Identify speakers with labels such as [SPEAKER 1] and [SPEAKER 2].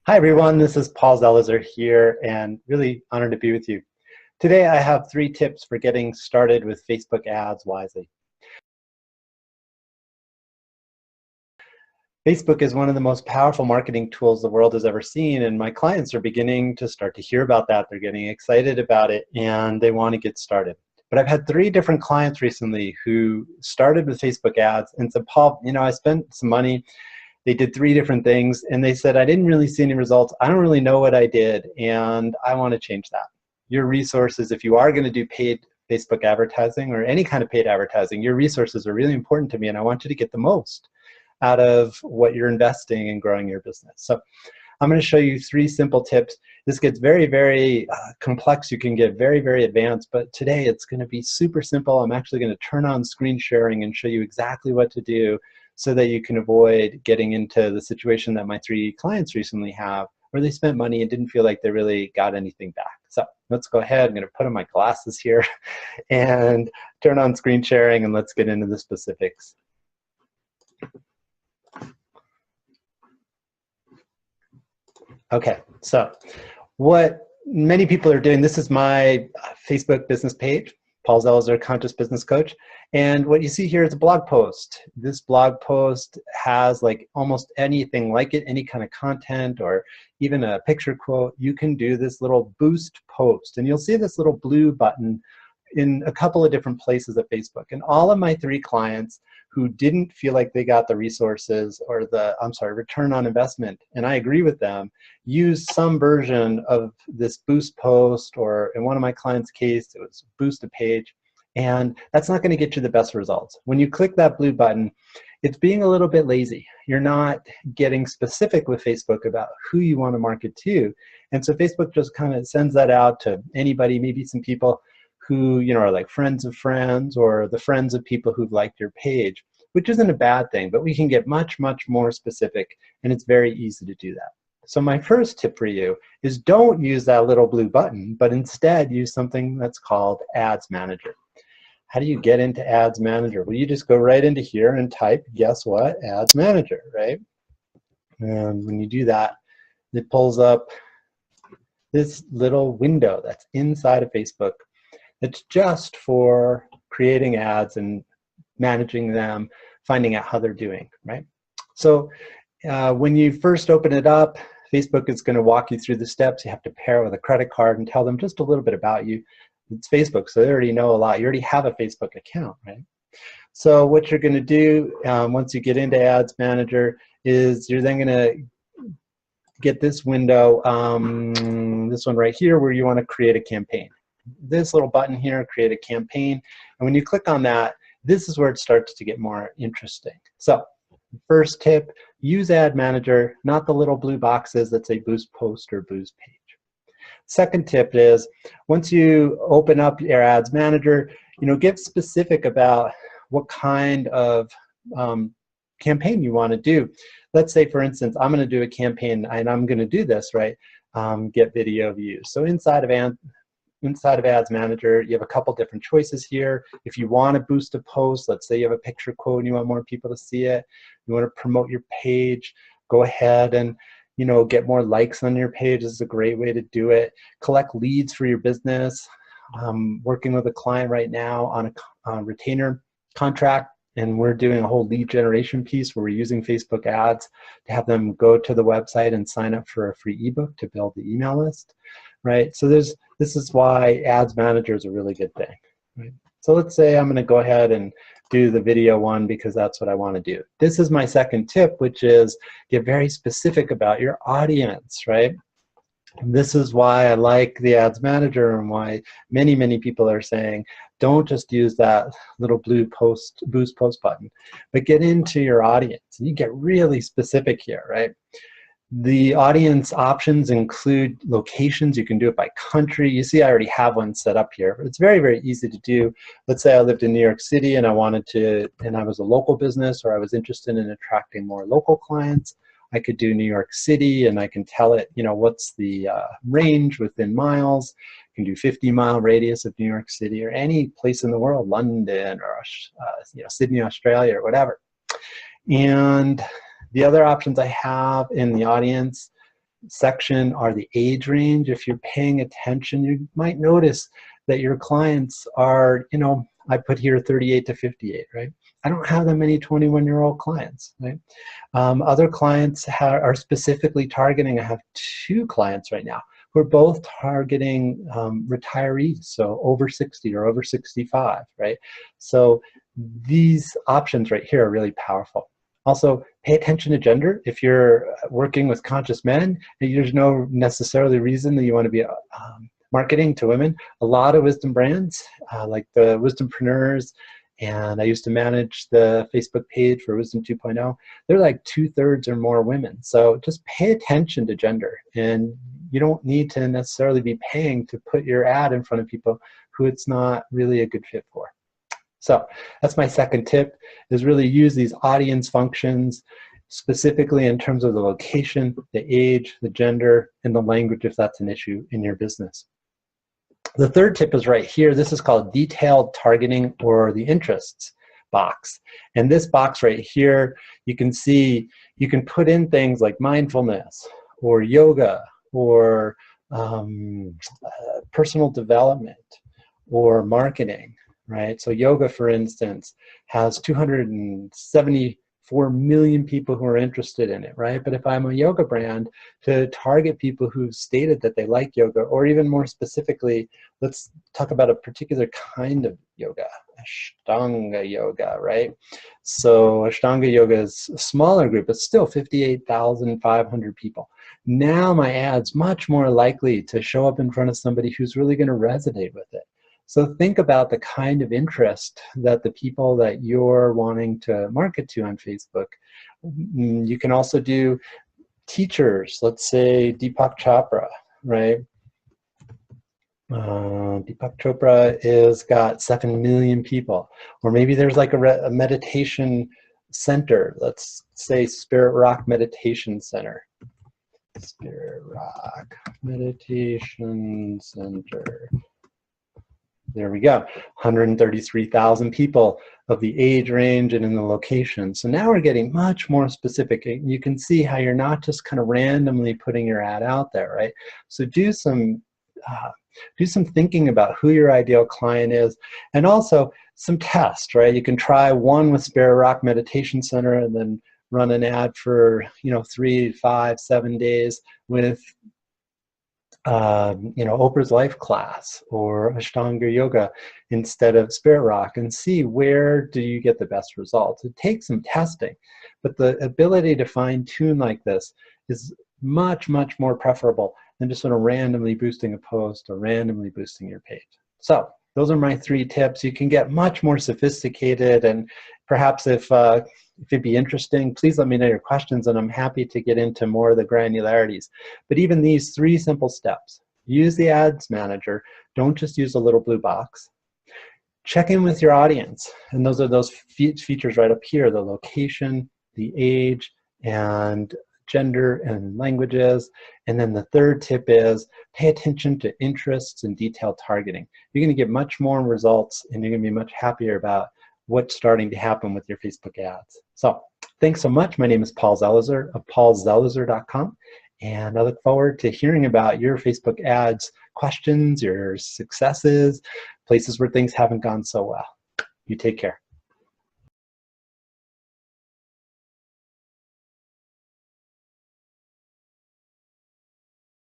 [SPEAKER 1] Hi everyone, this is Paul Zelizer here and really honored to be with you. Today I have 3 tips for getting started with Facebook ads wisely. Facebook is one of the most powerful marketing tools the world has ever seen, and my clients are beginning to start to hear about that. They're getting excited about it and they want to get started. But I've had 3 different clients recently who started with Facebook ads and said, Paul, I spent some money. They did 3 different things and they said, I didn't really see any results. I don't really know what I did and I want to change that. Your resources, if you are going to do paid Facebook advertising or any kind of paid advertising, your resources are really important to me and I want you to get the most out of what you're investing in growing your business. So I'm going to show you 3 simple tips. This gets very, very complex. You can get very, very advanced, but today it's going to be super simple. I'm actually going to turn on screen sharing and show you exactly what to do so that you can avoid getting into the situation that my 3 clients recently have, where they spent money and didn't feel like they really got anything back. So let's go ahead. I'm going to put on my glasses here and turn on screen sharing, and let's get into the specifics. Okay, so what many people are doing, this is my Facebook business page, Paul Zelizer, Conscious Business Coach. And what you see here is a blog post. This blog post has like almost anything like it, any kind of content or even a picture quote. You can do this little boost post, and you'll see this little blue button in a couple of different places at Facebook. And all of my 3 clients who didn't feel like they got the resources or the, return on investment, and I agree with them, use some version of this boost post, or in one of my clients' case, it was boost a page, and that's not gonna get you the best results. When you click that blue button, it's being a little bit lazy. You're not getting specific with Facebook about who you wanna market to. And so Facebook just kind of sends that out to anybody, maybe some people who are like friends of friends or the friends of people who've liked your page, which isn't a bad thing, but we can get much, much more specific, and it's very easy to do that. So my first tip for you is don't use that little blue button, but instead use something that's called Ads Manager. How do you get into Ads Manager? Well, you just go right into here and type, guess what, Ads Manager, right? And when you do that, it pulls up this little window that's inside of Facebook. It's just for creating ads and managing them, finding out how they're doing, right? So when you first open it up, Facebook is going to walk you through the steps. You have to pair it with a credit card and tell them just a little bit about you. It's Facebook, so they already know a lot. You already have a Facebook account, right? So what you're going to do once you get into Ads Manager is you're then going to get this window, this one right here, where you want to create a campaign. This little button here, create a campaign, and when you click on that, this is where it starts to get more interesting. So first tip, use Ad Manager, not the little blue boxes that say boost post or boost page. Second tip is, once you open up your Ads Manager, get specific about what kind of campaign you want to do. Let's say, for instance, I'm going to do a campaign, and I'm going to do this, right? Get video views. So inside of Ads Manager, you have a couple different choices here. If you want to boost a post, let's say you have a picture quote and you want more people to see it, you want to promote your page, go ahead and get more likes on your page. This is a great way to do it. Collect leads for your business. I'm working with a client right now on a retainer contract, and we're doing a whole lead generation piece where we're using Facebook ads to have them go to the website and sign up for a free ebook to build the email list, right? So this is why Ads Manager is a really good thing, right? So let's say I'm going to go ahead and do the video one because that's what I want to do. This is my second tip, which is get very specific about your audience, right? And this is why I like the Ads Manager and why many, many people are saying, don't just use that little blue boost post button, but get into your audience. You get really specific here, right? The audience options include locations. You can do it by country. You see I already have one set up here, but it's very, very easy to do. Let's say I lived in New York City and I was a local business, or I was interested in attracting more local clients. I could do New York City, and I can tell it, what's the range within miles. I can do 50-mile radius of New York City or any place in the world, London or Sydney, Australia, or whatever. And the other options I have in the audience, section are the age range. If you're paying attention, you might notice that your clients are, I put here 38 to 58, right? I don't have that many 21-year-old clients, right? Other clients are specifically targeting. I have 2 clients right now who are both targeting retirees, so over 60 or over 65, right? So these options right here are really powerful. Also, pay attention to gender. If you're working with conscious men, there's no necessarily reason that you want to be marketing to women. A lot of wisdom brands, like the Wisdompreneurs, and I used to manage the Facebook page for Wisdom 2.0. They're like 2/3 or more women. So just pay attention to gender, and you don't need to necessarily be paying to put your ad in front of people who it's not really a good fit for. So that's my second tip, is really use these audience functions specifically in terms of the location, the age, the gender, and the language if that's an issue in your business. The third tip is right here. This is called detailed targeting, or the interests box. And this box right here, you can see you can put in things like mindfulness or yoga or personal development or marketing, right? So yoga, for instance, has 274 million people who are interested in it, right? But if I'm a yoga brand, to target people who've stated that they like yoga, or even more specifically, let's talk about a particular kind of yoga, Ashtanga yoga, right? So Ashtanga yoga is a smaller group, but still 58,500 people. Now my ad's much more likely to show up in front of somebody who's really going to resonate with it. So think about the kind of interest that the people that you're wanting to market to on Facebook. You can also do teachers, let's say Deepak Chopra, right? Deepak Chopra is got 7 million people. Or maybe there's like a meditation center, let's say Spirit Rock Meditation Center. Spirit Rock Meditation Center. There we go, 133,000 people of the age range and in the location. So now we're getting much more specific. You can see how you're not just kind of randomly putting your ad out there, right? So do some thinking about who your ideal client is, and also some tests, right? You can try one with Spirit Rock Meditation Center and then run an ad for 3, 5, 7 days with Oprah's Life Class or Ashtanga Yoga instead of Spirit Rock, and see where do you get the best results. It takes some testing, but the ability to fine tune like this is much, much more preferable than just sort of randomly boosting a post or randomly boosting your page. So those are my 3 tips. You can get much more sophisticated, and perhaps if it'd be interesting, please let me know your questions, and I'm happy to get into more of the granularities. But even these 3 simple steps: use the Ads Manager. Don't just use a little blue box. Check in with your audience, and those are those features right up here: the location, the age, and gender and languages. And then the third tip is pay attention to interests and detailed targeting. You're going to get much more results, and you're going to be much happier about what's starting to happen with your Facebook ads. So thanks so much. My name is Paul Zelizer of paulzelizer.com, and I look forward to hearing about your Facebook ads questions, your successes, places where things haven't gone so well. You take care.